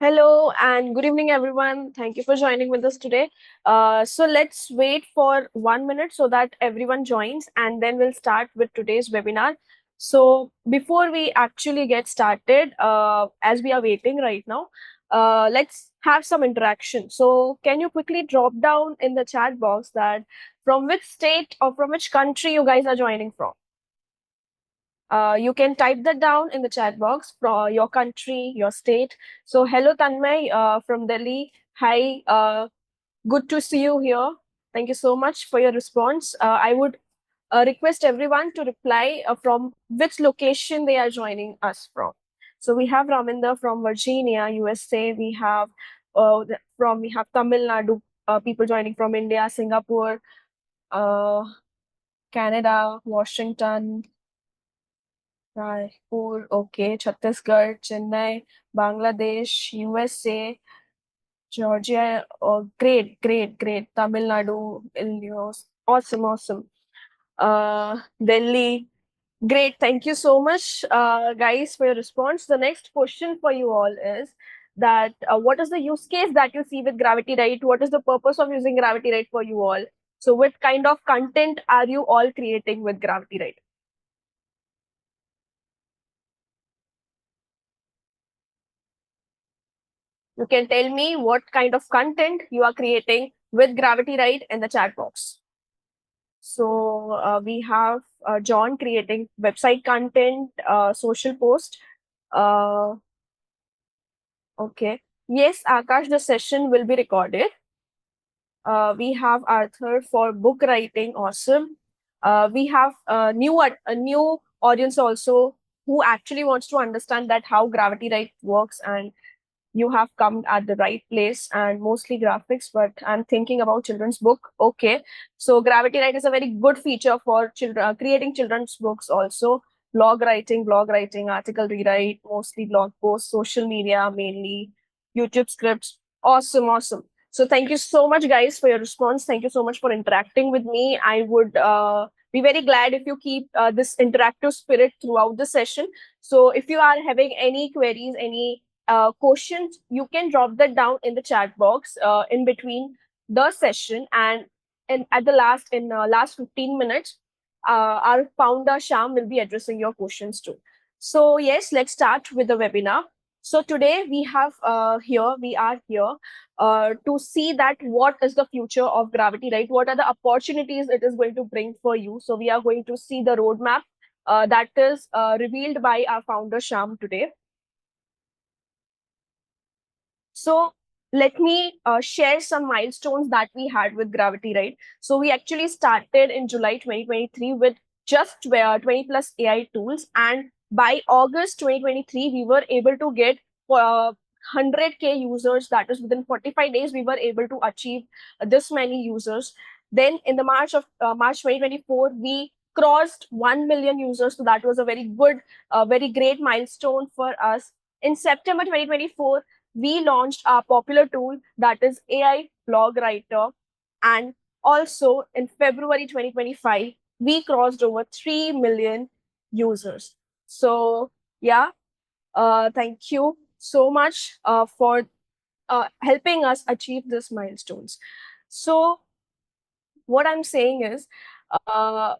Hello and good evening, everyone. Thank you for joining with us today. So let's wait for 1 minute so that everyone joins, and then we'll start with today's webinar. So before we actually get started, as we are waiting right now, let's have some interaction. So can you quickly drop down in the chat box that from which state or from which country you guys are joining from? You can type that down in the chat box for your country, your state. So, hello Tanmay from Delhi. Hi, good to see you here. Thank you so much for your response. I would request everyone to reply from which location they are joining us from. So we have Raminder from Virginia, USA. We have Tamil Nadu, people joining from India, Singapore, uh, Canada, Washington, Raipur, okay, Chhattisgarh, Chennai, Bangladesh, USA, Georgia. Oh, great. Tamil Nadu, Illinois. Awesome, awesome. Delhi. Great. Thank you so much, guys, for your response. The next question for you all is that what is the use case that you see with Gravity Write? What is the purpose of using Gravity Write for you all? So, what kind of content are you all creating with Gravity Write? You can tell me what kind of content you are creating with Gravity Write in the chat box. So we have John creating website content, social post. Uh, okay. Yes, Akash, the session will be recorded. We have Arthur for book writing. Awesome. We have a new audience also who actually wants to understand that how Gravity Write works, and you have come at the right place, and mostly graphics, but I'm thinking about children's book. Okay. So Gravity Write is a very good feature for children, creating children's books also. Blog writing, article rewrite, mostly blog posts, social media, mainly YouTube scripts. Awesome, awesome. So thank you so much, guys, for your response. Thank you so much for interacting with me. I would be very glad if you keep this interactive spirit throughout the session. So if you are having any queries, any questions, you can drop that down in the chat box in between the session, and at the last 15 minutes, our founder Shyam will be addressing your questions too. So yes, let's start with the webinar. So today we are here to see that what is the future of Gravity, right? What are the opportunities it is going to bring for you? So we are going to see the roadmap that is revealed by our founder Shyam today. So let me share some milestones that we had with Gravity, right? So we actually started in July 2023 with just 20 plus AI tools. And by August 2023, we were able to get 100K users. That is within 45 days, we were able to achieve this many users. Then in the March 2024, we crossed 1 million users. So that was a very good, very great milestone for us. In September 2024, we launched our popular tool that is AI Blog Writer. And also in February 2025, we crossed over 3 million users. So, yeah, thank you so much for helping us achieve these milestones. So, what I'm saying is, uh,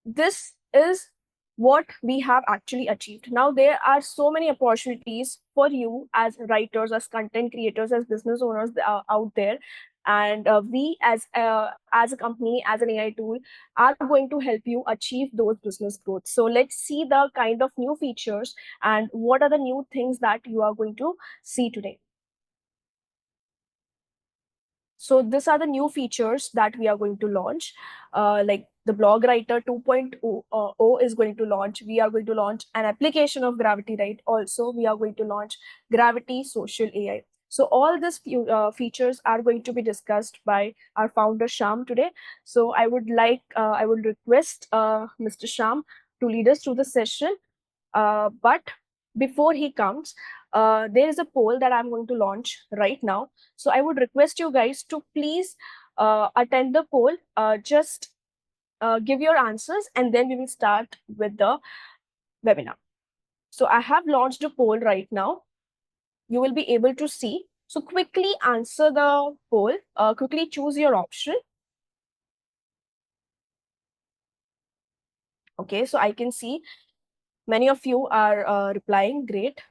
this is what we have actually achieved. Now, there are so many opportunities for you as writers, as content creators, as business owners out there. And we, as a company, as an AI tool, are going to help you achieve those business growth. So let's see the kind of new features and what are the new things that you are going to see today. So these are the new features that we are going to launch. Like the blog writer 2.0 is going to launch. We are going to launch an application of Gravity Write. Also, we are going to launch Gravity Social AI. So all these features are going to be discussed by our founder Shyam today. So I would request Mr. Shyam to lead us through the session. But before he comes, there is a poll that I'm going to launch right now. So I would request you guys to please attend the poll. Just give your answers, and then we will start with the webinar. So I have launched a poll right now. you will be able to see. So quickly answer the poll, quickly choose your option. Okay, so I can see many of you are replying. Great.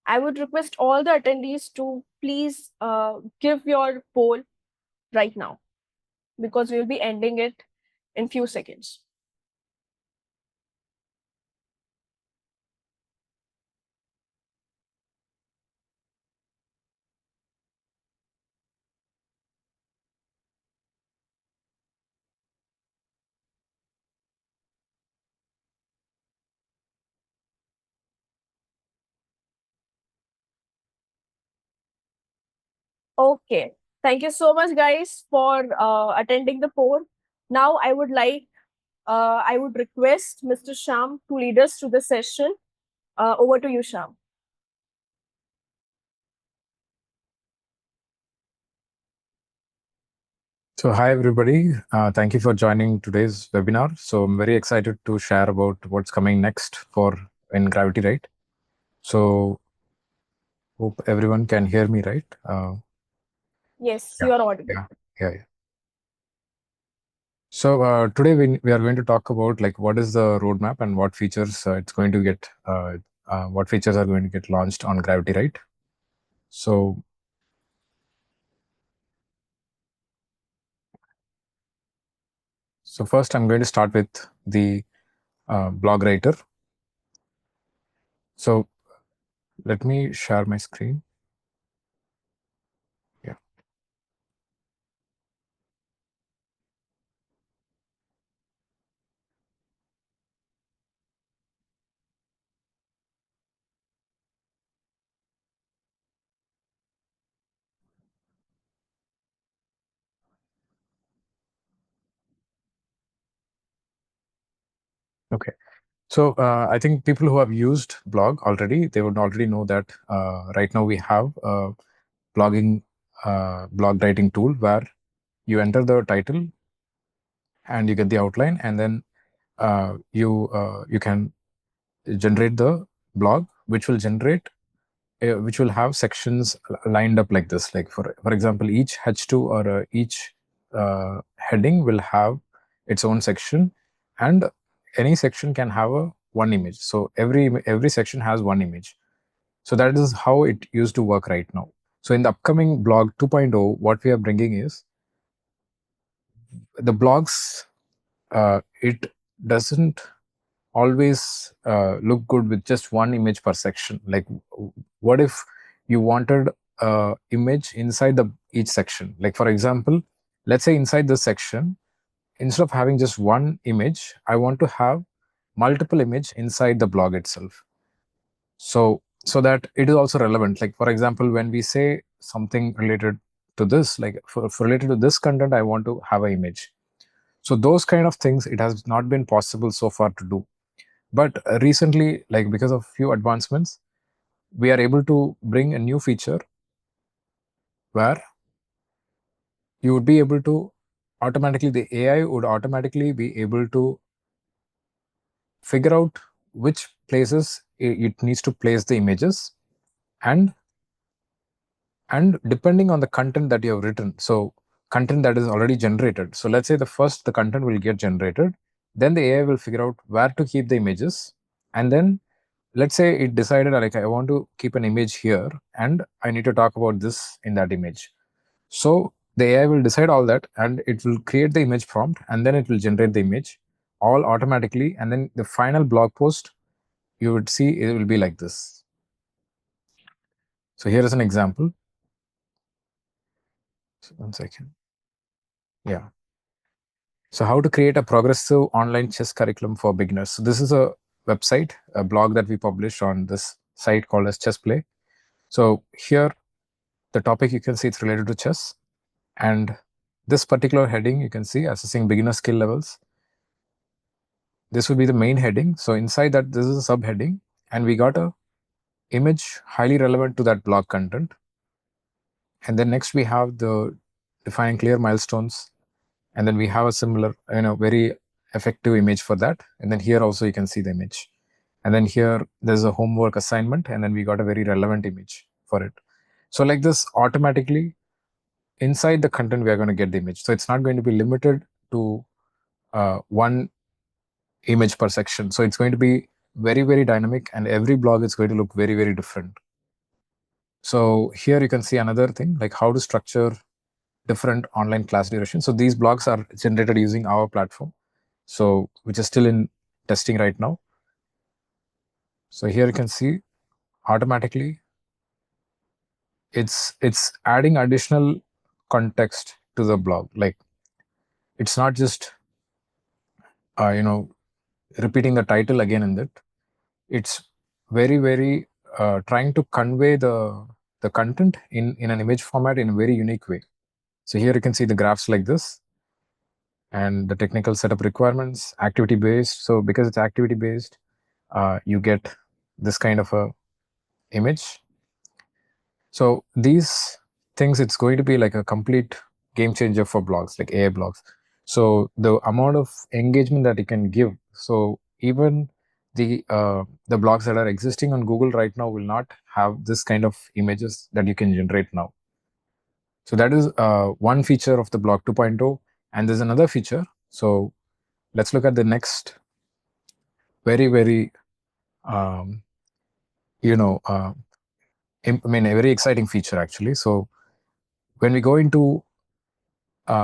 I would request all the attendees to please give your poll right now, because we will be ending it in few seconds. Okay. Thank you so much, guys, for attending the poll. Now, I would request Mr. Shyam to lead us through the session. Over to you, Shyam. So hi everybody, thank you for joining today's webinar. So I'm very excited to share about what's coming next for in GravityWrite. So hope everyone can hear me, right? Yes, Yeah, you are audible. yeah. So today we are going to talk about like what is the roadmap and what features it's going to get, what features are going to get launched on GravityWrite. So first I'm going to start with the blog writer. So let me share my screen. Yeah. Okay. So I think people who have used blog already, they would already know that right now we have a blog writing tool where you enter the title and you get the outline, and then you can generate the blog, which will have sections lined up like this. Like for example, each H2 or each heading will have its own section, and any section can have a one image. So every section has one image. So that is how it used to work right now. So in the upcoming blog 2.0, what we are bringing is the blogs. It doesn't always look good with just one image per section. Like, what if you wanted a image inside the each section? Like for example, let's say inside this section, instead of having just one image, I want to have multiple image inside the blog itself. So that it is also relevant. Like for example, when we say something related to this, like for related to this content, I want to have an image. So those kind of things, it has not been possible so far to do. But recently, like because of few advancements, we are able to bring a new feature where you would be able to automatically, the AI would automatically be able to figure out which places it needs to place the images, and depending on the content that you have written, so content that is already generated. So let's say the content will get generated, then the AI will figure out where to keep the images, and then let's say it decided like I want to keep an image here and I need to talk about this in that image. So the AI will decide all that, and it will create the image prompt, and then it will generate the image all automatically, and then the final blog post you would see it will be like this. So here is an example. So 1 second. Yeah. So how to create a progressive online chess curriculum for beginners. So this is a website, a blog that we publish on this site called as Chess Play. So here, the topic you can see it's related to chess, and this particular heading you can see assessing beginner skill levels. This would be the main heading. So inside that, this is a subheading, and we got a image highly relevant to that blog content. And then next we have the defining clear milestones, and then we have a similar, very effective image for that. And then here also you can see the image. And then here there's a homework assignment, and then we got a very relevant image for it. So like this, automatically inside the content, we are going to get the image. So it's not going to be limited to one image per section. So it's going to be very, very dynamic, and every blog is going to look very, very different. So here you can see another thing, like how to structure different online class durations. So these blogs are generated using our platform, so which is still in testing right now. So here you can see automatically it's adding additional context to the blog. Like it's not just repeating the title again in that. It's very, very trying to convey the content in an image format in a very unique way. So here you can see the graphs like this, and the technical setup requirements, activity based. So because it's activity based, you get this kind of a image. So these things, it's going to be like a complete game changer for blogs, like AI blogs. So the amount of engagement that you can give, so even the blogs that are existing on Google right now will not have this kind of images that you can generate now. So that is one feature of the blog 2.0. And there's another feature. So let's look at the next very, very a very exciting feature actually. So when we go into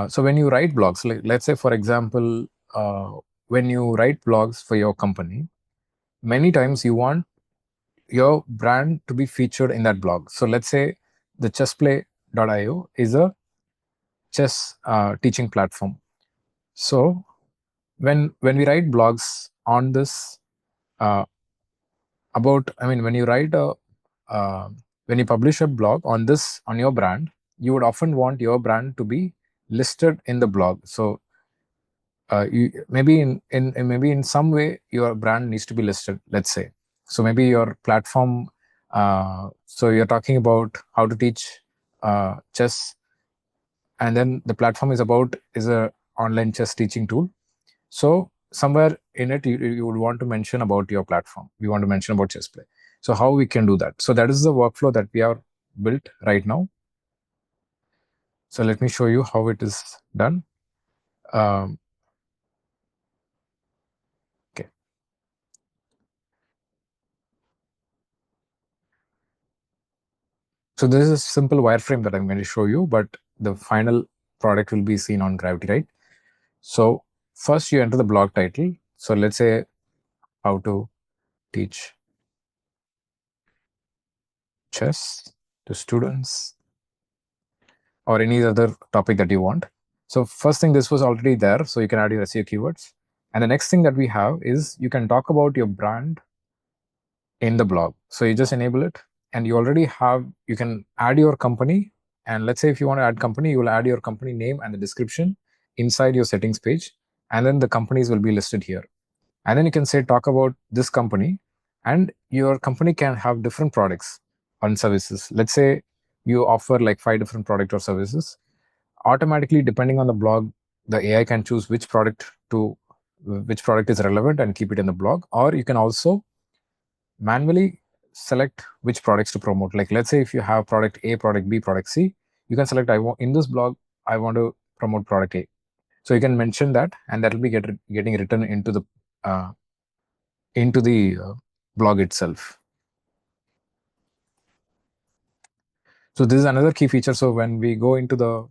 so when you write blogs, like let's say for example, when you write blogs for your company, many times you want your brand to be featured in that blog. So let's say the chessplay.io is a chess teaching platform. So when we write blogs on this when you write a when you publish a blog on this, on your brand, you would often want your brand to be listed in the blog. So maybe maybe in some way your brand needs to be listed, let's say. So maybe your platform, so you're talking about how to teach chess, and then the platform is a online chess teaching tool. So somewhere in it, you would want to mention about your platform. We want to mention about chess play. So how we can do that? So that is the workflow that we are built right now. So let me show you how it is done. Okay. So this is a simple wireframe that I'm going to show you, but the final product will be seen on GravityWrite. So first you enter the blog title. So let's say how to teach chess to students, or any other topic that you want. So first thing, this was already there, so you can add your SEO keywords. And the next thing that we have is you can talk about your brand in the blog. So you just enable it, and you already have, you can add your company. And let's say if you want to add company, you will add your company name and the description inside your settings page, and then the companies will be listed here. And then you can say talk about this company, and your company can have different products and services. Let's say you offer like 5 different product or services. Automatically, depending on the blog, the AI can choose which product is relevant and keep it in the blog. Or you can also manually select which products to promote. Like let's say if you have product A, product B, product C, you can select, I want in this blog, I want to promote product A. So you can mention that, and that will be getting written into the blog itself. So this is another key feature. So when we go into the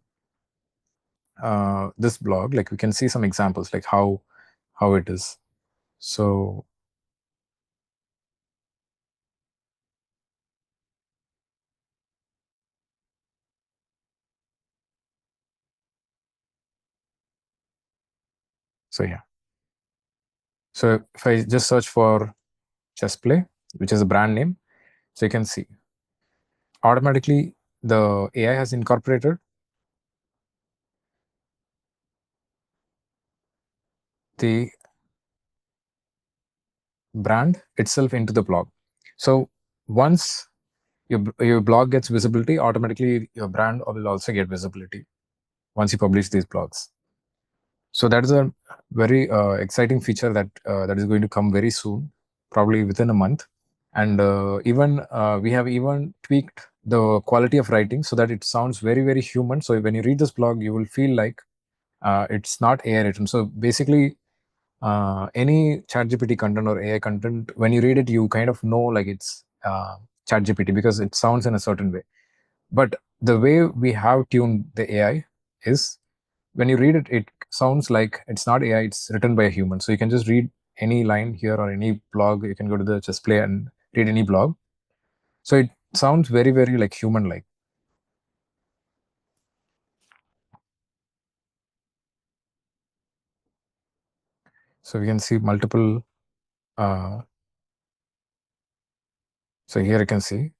this blog, like we can see some examples, like how it is. So yeah. So if I just search for chess play, which is a brand name, so you can see automatically the AI has incorporated the brand itself into the blog. So once your blog gets visibility, automatically your brand will also get visibility once you publish these blogs. So that is a very exciting feature that is going to come very soon. probably within a month. And even we have even tweaked the quality of writing so that it sounds very, very human. So when you read this blog, you will feel like it's not AI written. So basically, any ChatGPT content or AI content, when you read it, you kind of know like it's ChatGPT because it sounds in a certain way. But the way we have tuned the AI is when you read it, it sounds like it's not AI, it's written by a human. So you can just read any line here or any blog. You can go to the Just Play and read any blog. So it sounds very, very like human like. So we can see multiple. So here you can see.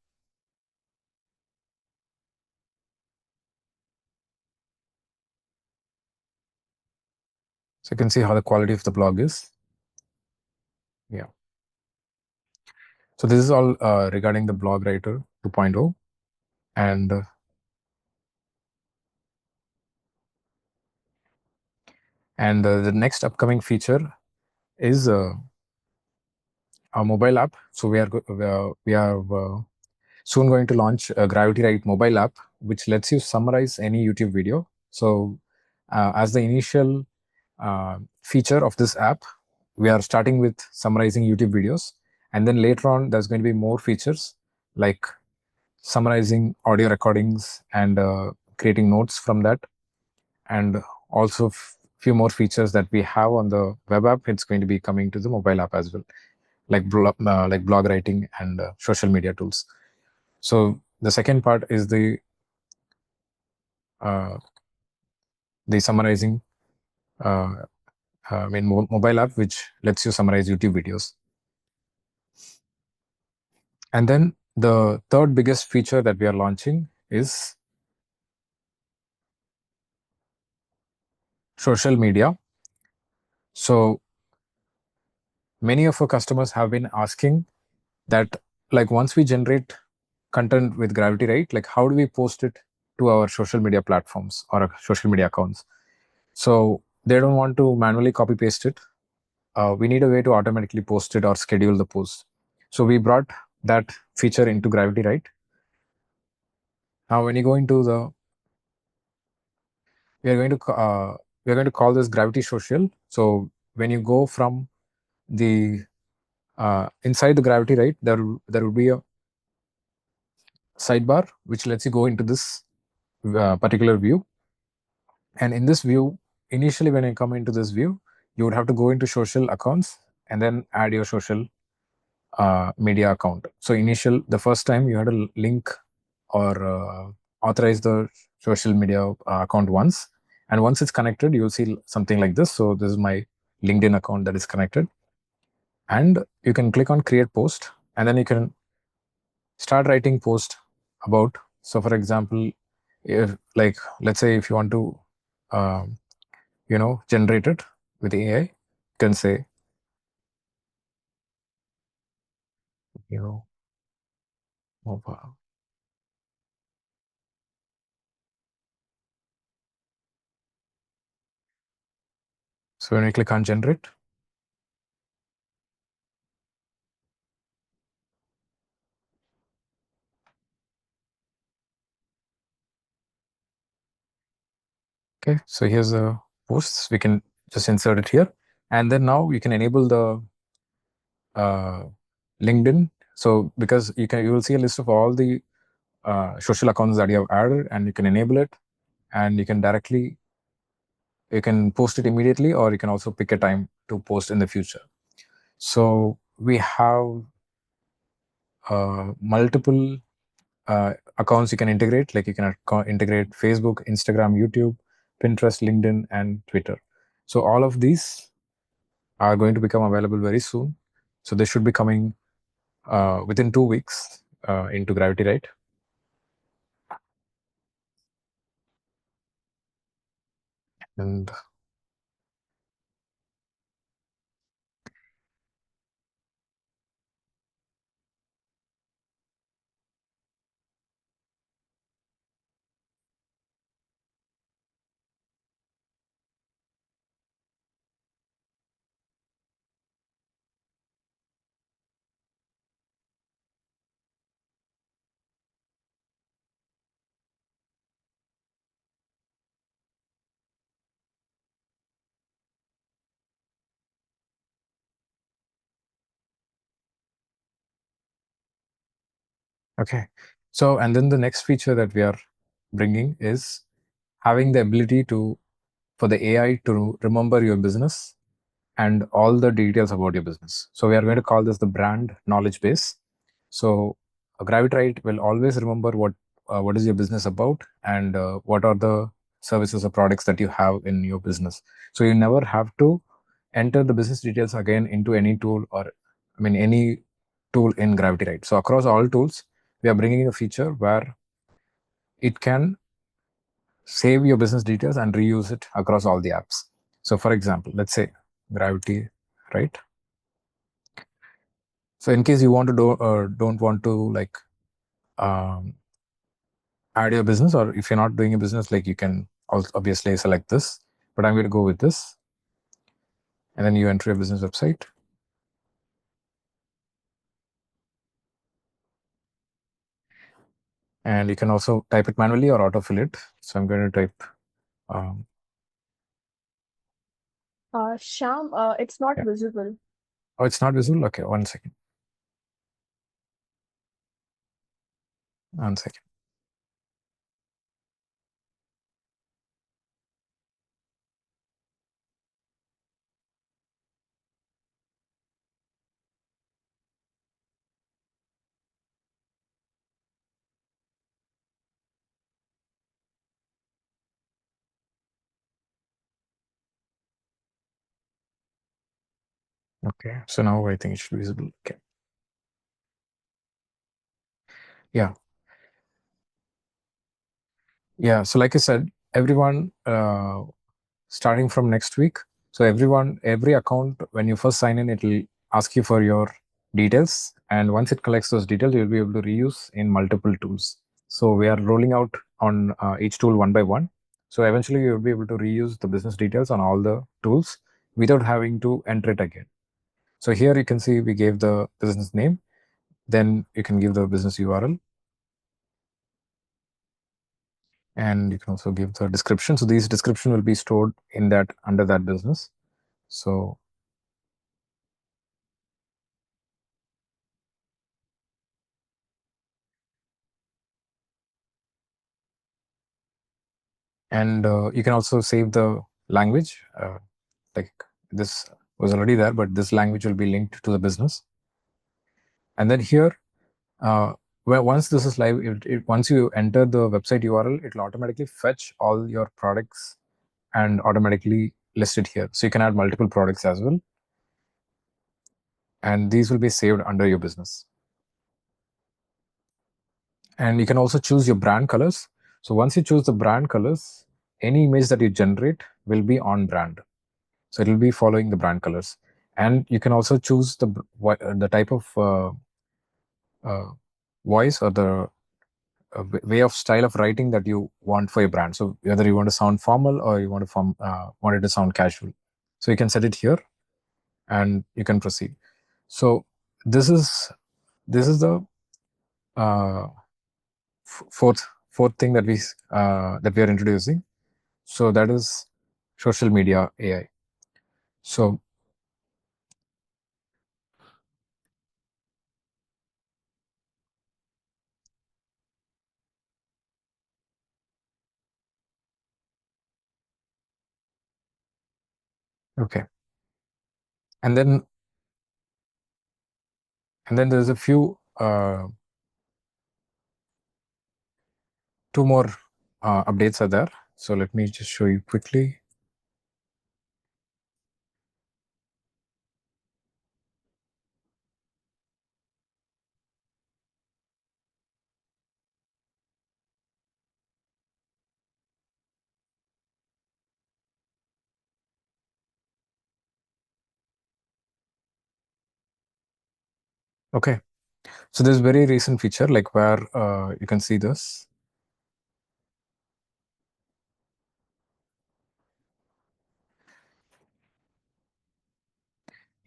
So you can see how the quality of the blog is. Yeah. So this is all regarding the blog writer 2.0. And the next upcoming feature is a mobile app. So we are soon going to launch a GravityWrite mobile app, which lets you summarize any YouTube video. So as the initial feature of this app, we are starting with summarizing YouTube videos, and then later on there's going to be more features like summarizing audio recordings and creating notes from that, and also few more features that we have on the web app. It's going to be coming to the mobile app as well, like blog writing and social media tools. So the second part is uh, the summarizing mobile app, which lets you summarize YouTube videos. And then the third biggest feature that we are launching is social media. So many of our customers have been asking that, like, once we generate content with GravityWrite, like how do we post it to our social media platforms or our social media accounts? So they don't want to manually copy paste it. We need a way to automatically post it or schedule the post. So we brought that feature into GravityWrite. Now, when you go into the, we are going to we are going to call this Gravity Social. So when you go from the inside the GravityWrite, there will be a sidebar which lets you go into this particular view. And in this view, initially when you come into this view, you would have to go into social accounts and then add your social media account. So the first time you had to link or authorize the social media account once, and once it's connected, you'll see something like this. So this is my LinkedIn account that is connected, and you can click on create post, and then you can start writing post about. So for example, if, like, let's say if you want to generate it with AI, you can say, you know mobile. So when we click on generate, okay, so here's the posts. We can just insert it here, and then now you can enable the LinkedIn. So because you will see a list of all the social accounts that you have added, and you can enable it, and you can post it immediately, or you can also pick a time to post in the future. So we have multiple accounts you can integrate. Like you can integrate Facebook, Instagram, YouTube, Pinterest, LinkedIn, and Twitter. So all of these are going to become available very soon. So they should be coming within 2 weeks into GravityWrite. And Okay. So, and then the next feature that we are bringing is having the ability for the AI to remember your business and all the details about your business. So we are going to call this the brand knowledge base. So GravityWrite will always remember what is your business about and what are the services or products that you have in your business. So you never have to enter the business details again into any tool, or I mean any tool in GravityWrite. So across all tools, we are bringing a feature where it can save your business details and reuse it across all the apps. So for example, let's say GravityWrite. So in case you want to don't want to like um, add your business, or if you're not doing a business, like you can also obviously select this, but I'm going to go with this. And then you enter your business website. And you can also type it manually or autofill it. So I'm going to type. Shyam, it's not Yeah. visible. Oh, it's not visible? Okay, 1 second. 1 second. Okay, so now I think it should be visible. Okay. Yeah. Yeah. So like I said, everyone starting from next week. So every account, when you first sign in, it will ask you for your details. And once it collects those details, you'll be able to reuse in multiple tools. So we are rolling out on each tool one by one. So eventually you'll be able to reuse the business details on all the tools without having to enter it again. So here you can see we gave the business name. Then you can give the business URL. And you can also give the description. So these description will be stored in that under that business. So and you can also save the language. Like this was already there, but this language will be linked to the business. And then here, once this is live, once you enter the website URL, it will automatically fetch all your products and automatically list it here. So you can add multiple products as well. And these will be saved under your business. And you can also choose your brand colors. So once you choose the brand colors, any image that you generate will be on brand. So it will be following the brand colors. And you can also choose the type of voice or the way of style of writing that you want for your brand. So whether you want to sound formal or you want it to sound casual. So you can set it here and you can proceed. So this is the fourth thing that we are introducing. So that is social media AI. So okay, and then there's a few two more updates are there. So let me just show you quickly. Okay, so there's very recent feature like where you can see this.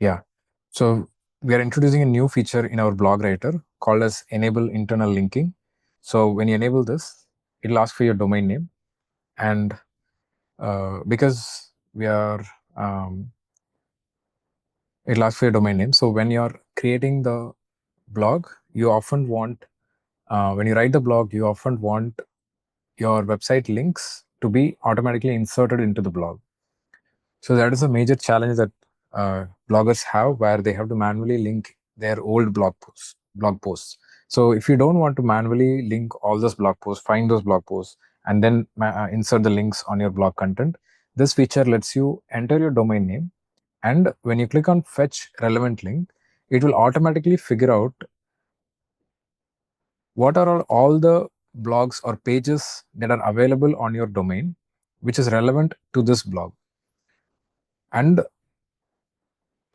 Yeah, so we are introducing a new feature in our blog writer called as enable internal linking. So when you enable this, it'll ask for your domain name, and because we are it'll ask for your domain name. So when you're creating the blog, you often want when you write the blog, you often want your website links to be automatically inserted into the blog. So that is a major challenge that bloggers have, where they have to manually link their old blog posts. So if you don't want to manually link all those blog posts, find those blog posts, and then insert the links on your blog content, this feature lets you enter your domain name, and when you click on fetch relevant link, it will automatically figure out what are all the blogs or pages that are available on your domain which is relevant to this blog, and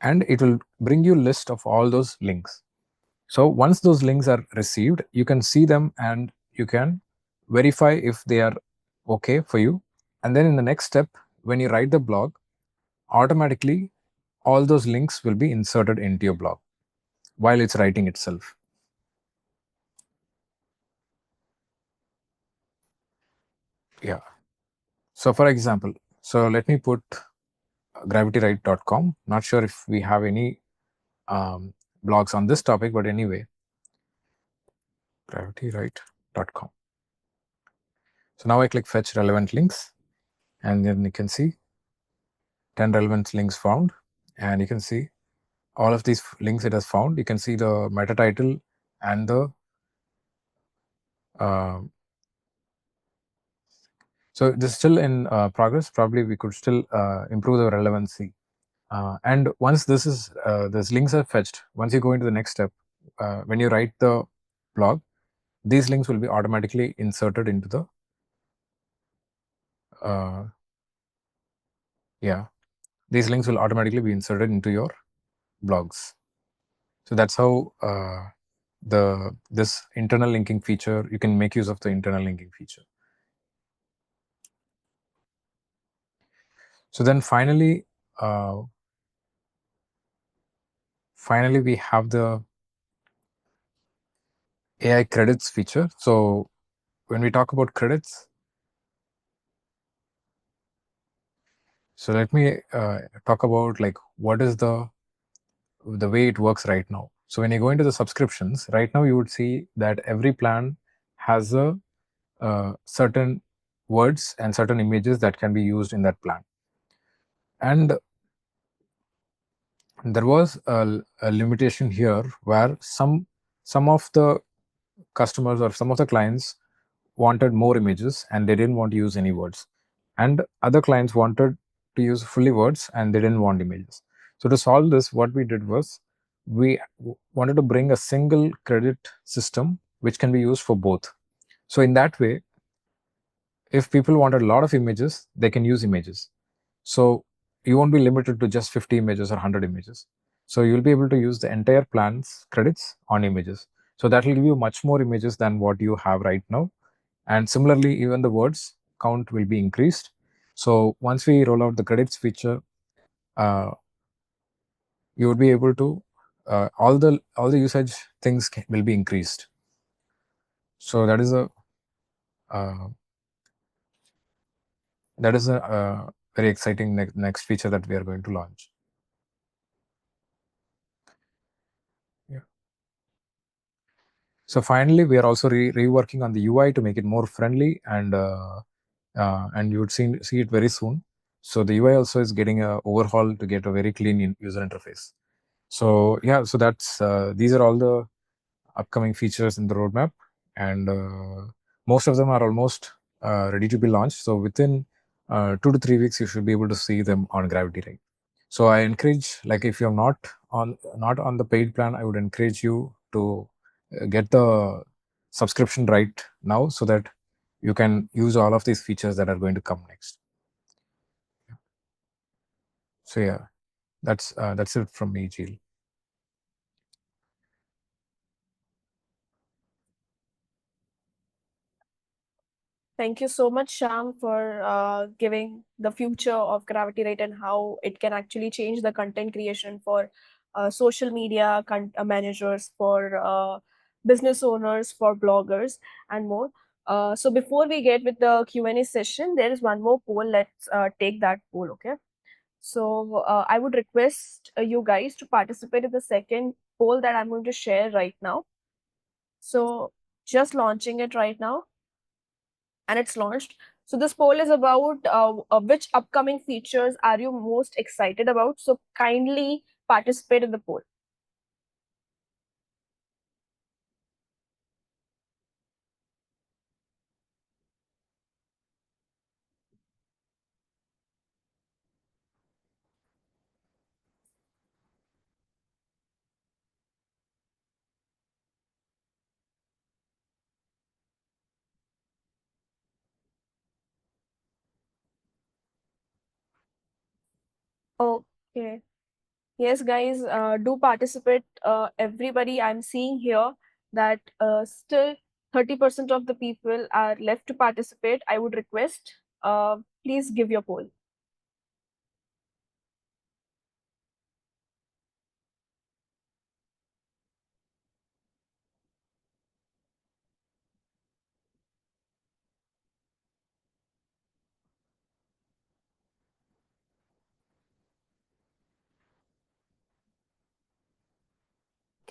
it will bring you list of all those links. So once those links are received, you can see them and you can verify if they are okay for you. And then in the next step, when you write the blog, automatically all those links will be inserted into your blog while it's writing itself. Yeah. So for example, so let me put GravityWrite.com. Not sure if we have any blogs on this topic, but anyway, GravityWrite.com. So now I click fetch relevant links, and then you can see 10 relevant links found, and you can see all of these links it has found. You can see the meta title and the so this is still in progress. Probably we could still improve the relevancy. And once these links are fetched, once you go into the next step, when you write the blog, these links will be automatically inserted into the these links will automatically be inserted into your blogs. So that's how this internal linking feature, you can make use of the internal linking feature. So then finally we have the AI credits feature. So when we talk about credits, so let me talk about like what is the way it works right now. So when you go into the subscriptions, right now you would see that every plan has a certain words and certain images that can be used in that plan. And there was a limitation here where some of the customers or some of the clients wanted more images and they didn't want to use any words, and other clients wanted to use fully words and they didn't want images. So to solve this, what we did was we wanted to bring a single credit system which can be used for both. So in that way, if people wanted a lot of images, they can use images. So you won't be limited to just 50 images or 100 images. So you'll be able to use the entire plan's credits on images. So that will give you much more images than what you have right now. And similarly, even the words count will be increased. So once we roll out the credits feature, you would be able to all the usage things will be increased. So that is a very exciting next feature that we are going to launch. Yeah. So finally, we are also reworking on the UI to make it more friendly, and you would see it very soon. So the UI also is getting a overhaul to get a very clean user interface. So yeah, so that's these are all the upcoming features in the roadmap, and most of them are almost ready to be launched. So within 2 to 3 weeks, you should be able to see them on GravityWrite. So I encourage, like, if you're not on the paid plan, I would encourage you to get the subscription right now, so that you can use all of these features that are going to come next. So yeah, that's it from me, Jill. Thank you so much, Shyam, for giving the future of GravityWrite and how it can actually change the content creation for social media managers, for business owners, for bloggers, and more. So before we get with the Q&A session, there is one more poll. Let's take that poll, okay? So I would request you guys to participate in the second poll that I'm going to share right now. So just launching it right now, and it's launched. So this poll is about which upcoming features are you most excited about. So kindly participate in the poll. Okay. Yes, guys, do participate. Everybody, I'm seeing here that still 30% of the people are left to participate. I would request, please give your poll.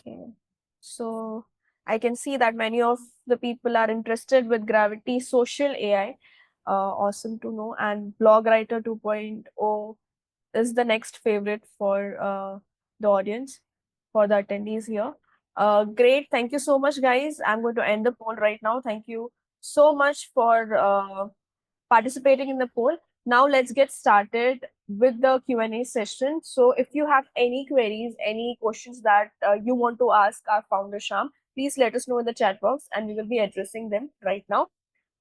Okay. So I can see that many of the people are interested with Gravity Social AI. Awesome to know. And Blog Writer 2.0 is the next favorite for the audience, for the attendees here. Great. Thank you so much, guys. I'm going to end the poll right now. Thank you so much for participating in the poll. Now let's get started with the Q&A session. So if you have any queries, any questions that you want to ask our founder Shyam, please let us know in the chat box and we will be addressing them right now.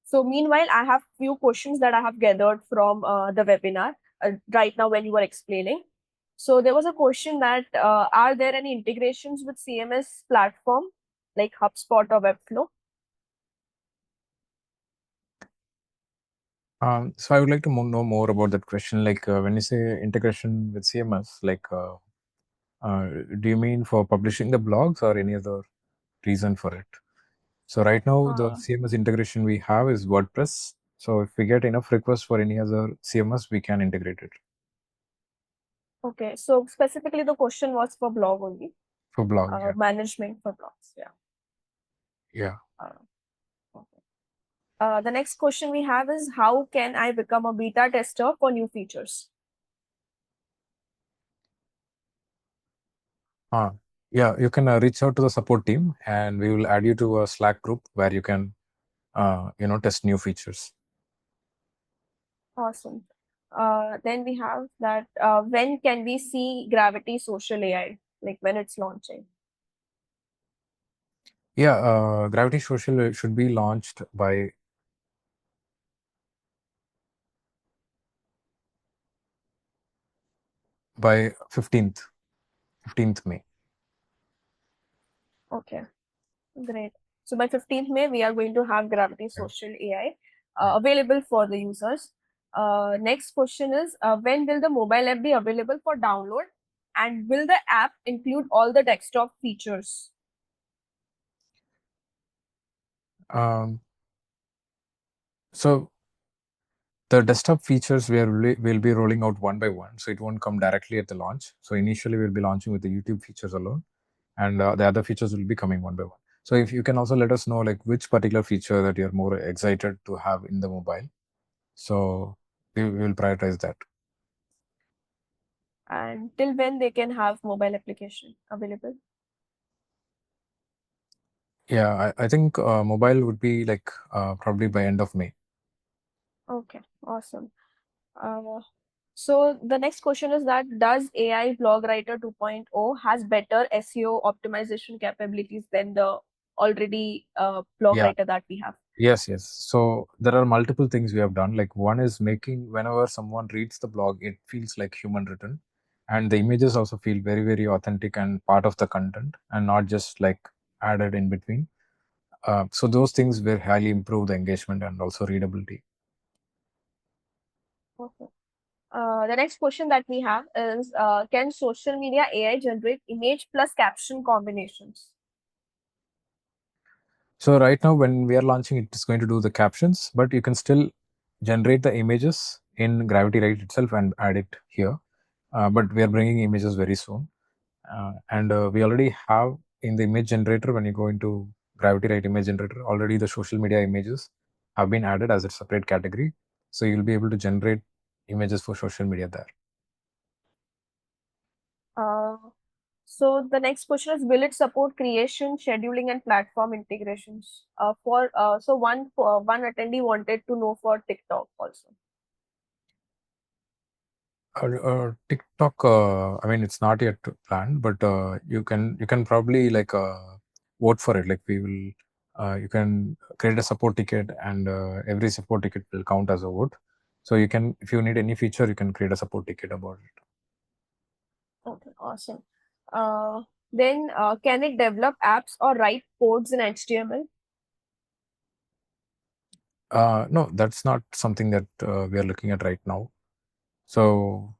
So meanwhile, I have few questions that I have gathered from the webinar right now when you were explaining. So there was a question that are there any integrations with CMS platform like HubSpot or Webflow? So I would like to know more about that question. Like when you say integration with CMS, like do you mean for publishing the blogs or any other reason for it? So right now the CMS integration we have is WordPress. So if we get enough requests for any other CMS, we can integrate it. Okay, so specifically the question was for blog only. For blog, yeah. Management for blogs, yeah. Yeah. Okay. The next question we have is how can I become a beta tester for new features? Yeah, you can reach out to the support team and we will add you to a Slack group where you can, test new features. Awesome. Then we have that when can we see Gravity Social AI, like when it's launching? Yeah, Gravity Social should be launched by 15th May. Okay, great. So by 15th May, we are going to have Gravity Social AI available for the users. Next question is when will the mobile app be available for download? And will the app include all the desktop features? So the desktop features we'll be rolling out one by one, so it won't come directly at the launch. So initially we'll be launching with the YouTube features alone, and the other features will be coming one by one. So if you can also let us know like which particular feature that you're more excited to have in the mobile, so we will prioritize that. And till when they can have mobile application available? Yeah, I think mobile would be like probably by end of May. Okay, awesome. So the next question is that does AI Blog Writer 2.0 has better SEO optimization capabilities than the already blog Yeah. writer that we have? Yes. So there are multiple things we have done. Like one is making whenever someone reads the blog, it feels like human written, and the images also feel very, very authentic and part of the content, and not just like added in between. So those things will highly improve the engagement and also readability. Okay. The next question that we have is can social media AI generate image plus caption combinations? So right now, when we are launching, it is going to do the captions, but you can still generate the images in GravityWrite itself and add it here. But we are bringing images very soon, and we already have in the image generator. When you go into GravityWrite image generator, already the social media images have been added as a separate category. So you'll be able to generate images for social media there. So the next question is, will it support creation, scheduling, and platform integrations? So one attendee wanted to know for TikTok also. TikTok, I mean, it's not yet planned, but you can probably like vote for it. Like we will, you can create a support ticket, and every support ticket will count as a vote. So you can, if you need any feature, you can create a support ticket about it. Okay, awesome. Then can it develop apps or write codes in HTML? No, that's not something that we are looking at right now. So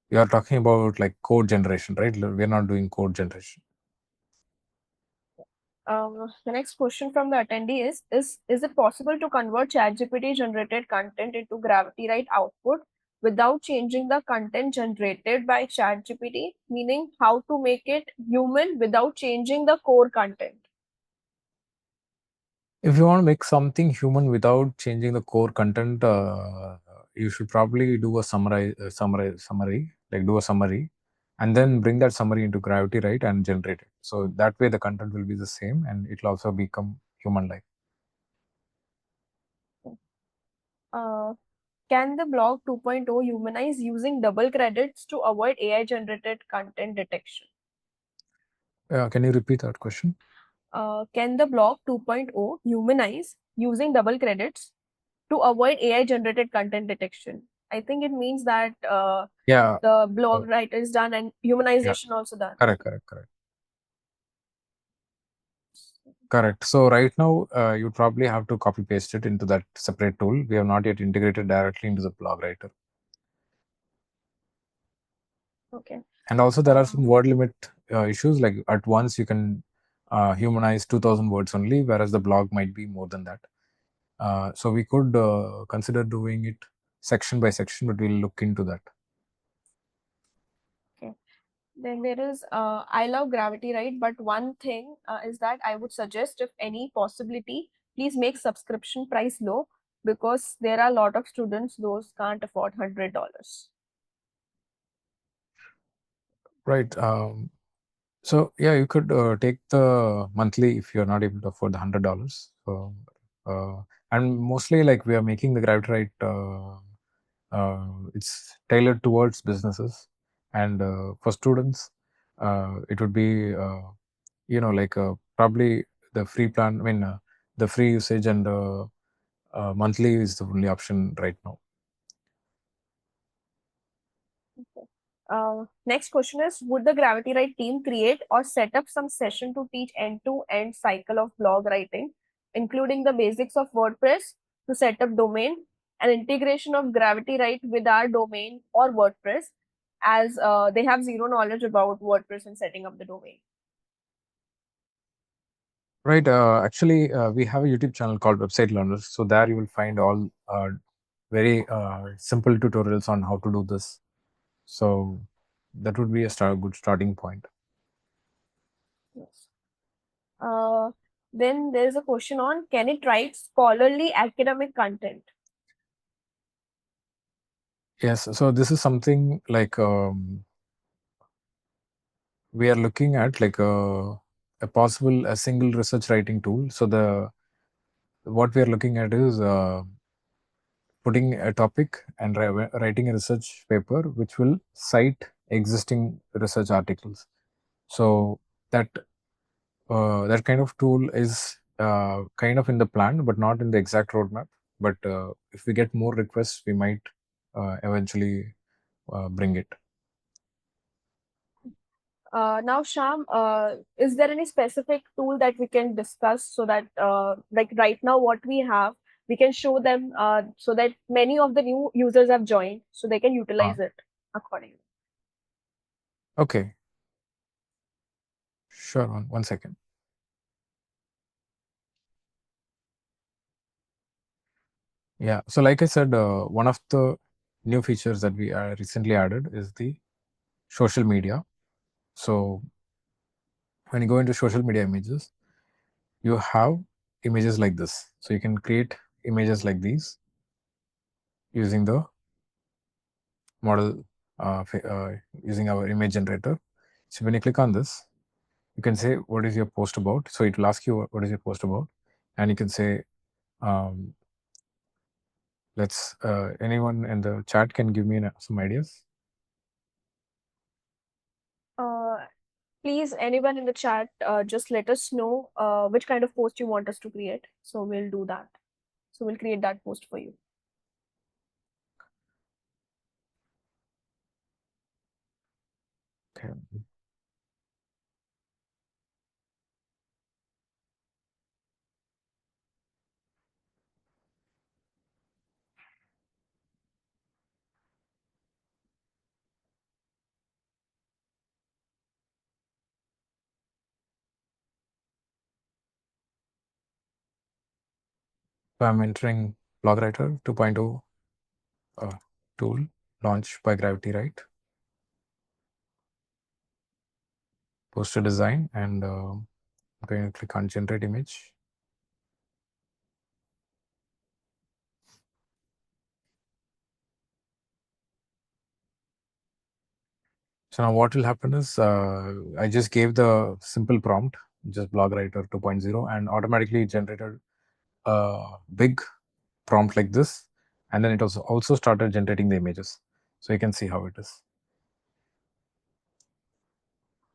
you are talking about like code generation, right? We're not doing code generation. The next question from the attendee is it possible to convert ChatGPT generated content into GravityWrite output without changing the content generated by ChatGPT? Meaning how to make it human without changing the core content. If you want to make something human without changing the core content, you should probably do a summary, like do a summary, and then bring that summary into GravityWrite and generate it. So that way the content will be the same, and it will also become human-like. Uh, can the blog 2.0 humanize using double credits to avoid AI generated content detection? Can you repeat that question? Can the blog 2.0 humanize using double credits to avoid AI generated content detection? I think it means that Yeah. the blog writer is done and humanization also done. Correct. So right now, you probably have to copy paste it into that separate tool. We have not yet integrated directly into the blog writer. Okay. And also there are some word limit issues, like at once you can humanize 2000 words only, whereas the blog might be more than that. So we could consider doing it section by section, but we'll look into that. Okay. Then there is I love GravityWrite, but one thing is that I would suggest, if any possibility, please make subscription price low, because there are a lot of students those can't afford $100. Right. So yeah, you could take the monthly if you're not able to afford the $100. So and mostly like we are making the GravityWrite, it's tailored towards businesses, and for students, it would be like probably the free plan. I mean, the free usage and monthly is the only option right now. Next question is, would the GravityWrite team create or set up some session to teach end-to-end cycle of blog writing, including the basics of WordPress to set up domain and integration of GravityWrite with our domain or WordPress, as they have zero knowledge about WordPress and setting up the domain? Right. Actually, we have a YouTube channel called Website Learners. So there you will find all very simple tutorials on how to do this. So that would be a good starting point. Yes. Then there's a question on, can it write scholarly academic content? Yes. So this is something like we are looking at, like a single research writing tool. So what we are looking at is putting a topic and writing a research paper which will cite existing research articles. So that that kind of tool is kind of in the plan, but not in the exact roadmap. But if we get more requests, we might eventually bring it. Now, Shyam, is there any specific tool that we can discuss, so that, like right now, what we have, we can show them so that many of the new users have joined, so they can utilize it accordingly? Okay. Sure. One second. Yeah. So like I said, one of the new features that we recently added is the social media. So when you go into social media images, you have images like this. So you can create images like these using the model, using our image generator. So when you click on this, you can say, what is your post about? So it will ask you, what is your post about? And you can say, anyone in the chat can give me some ideas. Please, anyone in the chat, just let us know which kind of post you want us to create. So we'll do that. So we'll create that post for you. Okay. So I'm entering BlogWriter 2.0 tool launched by GravityWrite. Poster design, and I'm going to click on generate image. So now what will happen is I just gave the simple prompt, just BlogWriter 2.0, and automatically generated a big prompt like this. And then it also started generating the images. So you can see how it is.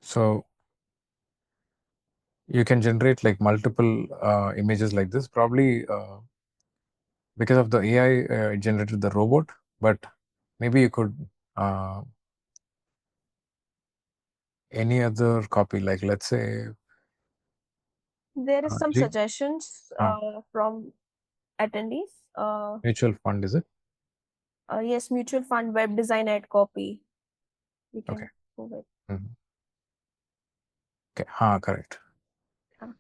So you can generate like multiple images like this. Probably because of the AI, it generated the robot, but maybe you could any other copy, like let's say There is some suggestions from attendees. Mutual fund, is it? Yes, mutual fund, web design, ad copy. We can Okay. go with. Okay, correct. Yeah.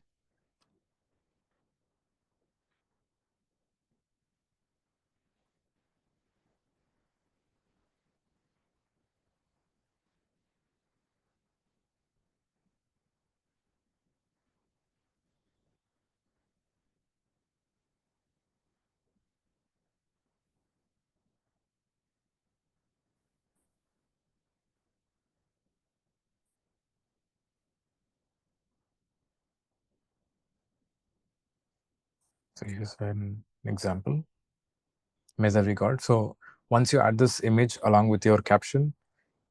So here's an example image that we got. So once you add this image along with your caption,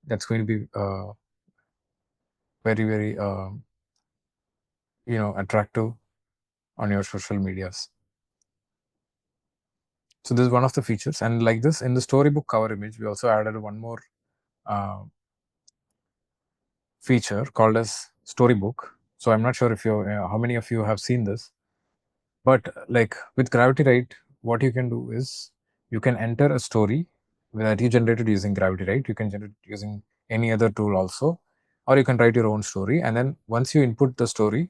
that's going to be very, very attractive on your social medias. So this is one of the features. And like this, in the storybook cover image, we also added one more feature called as storybook. So I'm not sure if how many of you have seen this, but like with GravityWrite, what you can do is you can enter a story that you generated using GravityWrite. You can generate using any other tool also, or you can write your own story. And then once you input the story,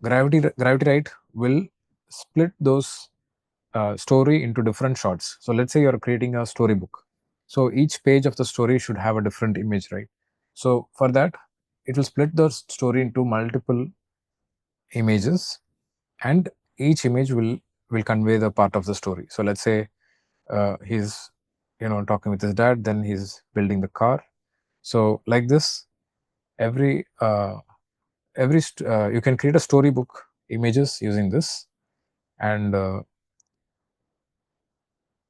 GravityWrite will split those story into different shots. So let's say you're creating a storybook. So each page of the story should have a different image, right? So for that, it will split the story into multiple images, and each image will convey the part of the story. So let's say he's talking with his dad, then he's building the car. So like this, every you can create a storybook images using this. And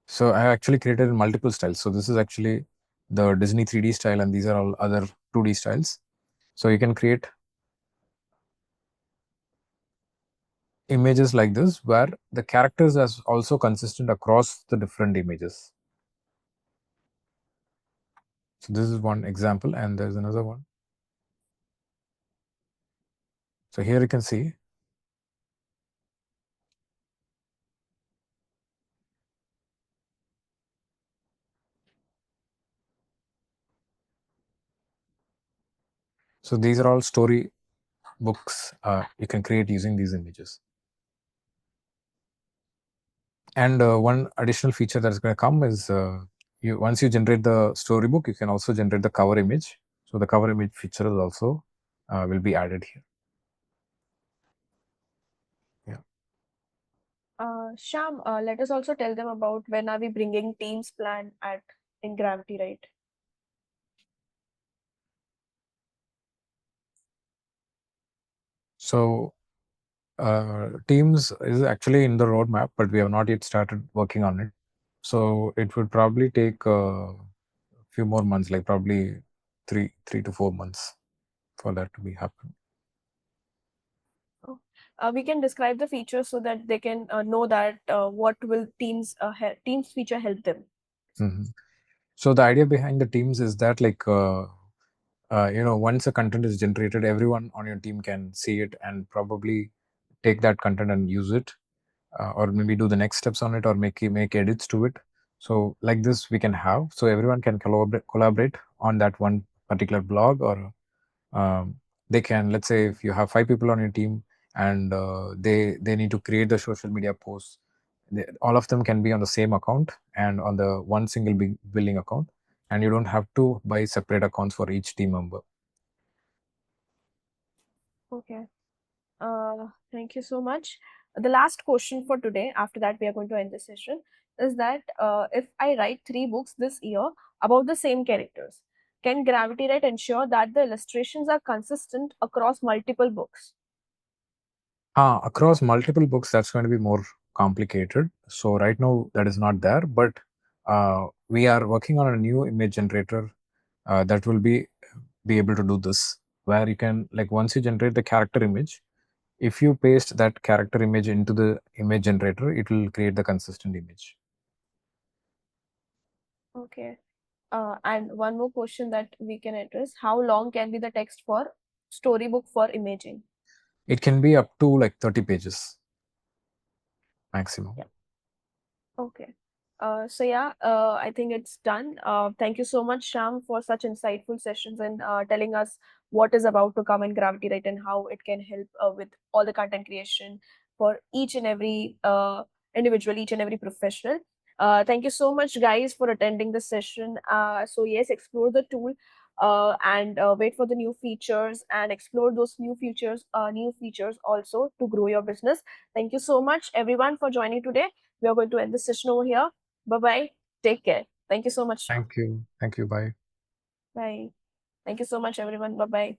so I actually created in multiple styles. So this is actually the Disney 3D style, and these are all other 2D styles. So you can create images like this where the characters are also consistent across the different images. So this is one example, and there's another one. So here you can see so these are all story books you can create using these images. And one additional feature that's going to come is once you generate the storybook, you can also generate the cover image. So the cover image feature is also will be added here. Shyam, let us also tell them about when are we bringing Teams plan at in Gravity, right? So Teams is actually in the roadmap, but we have not yet started working on it. So it would probably take a few more months, like probably three to 4 months for that to be happen. Oh. We can describe the features so that they can know that what will Teams feature help them. Mhm. So the idea behind the Teams is that once a content is generated, everyone on your team can see it and probably take that content and use it, or maybe do the next steps on it, or make edits to it. So like this we can have, so everyone can collaborate on that one particular blog, or they can, let's say if you have 5 people on your team and they need to create the social media posts, all of them can be on the same account and on the one single big billing account, and you don't have to buy separate accounts for each team member. Okay. Thank you so much. The last question for today, after that, we are going to end the session, is that if I write 3 books this year about the same characters, can GravityWrite ensure that the illustrations are consistent across multiple books? Across multiple books, that's going to be more complicated. So right now that is not there, but we are working on a new image generator that will be able to do this, where you can, like, once you generate the character image, if you paste that character image into the image generator, it will create the consistent image. Okay. And one more question that we can address: how long can be the text for storybook for imaging? It can be up to like 30 pages maximum. Yeah. Okay. So yeah, I think it's done. Thank you so much, Sham, for such insightful sessions and telling us what is about to come in Gravity, right, and how it can help with all the content creation for each and every individual, each and every professional. Thank you so much, guys, for attending this session. So yes, explore the tool and wait for the new features and explore those new features also to grow your business. Thank you so much, everyone, for joining today. We are going to end the session over here. Bye bye. Take care. Thank you so much, Sham. Thank you. Bye. Bye. Thank you so much, everyone. Bye bye.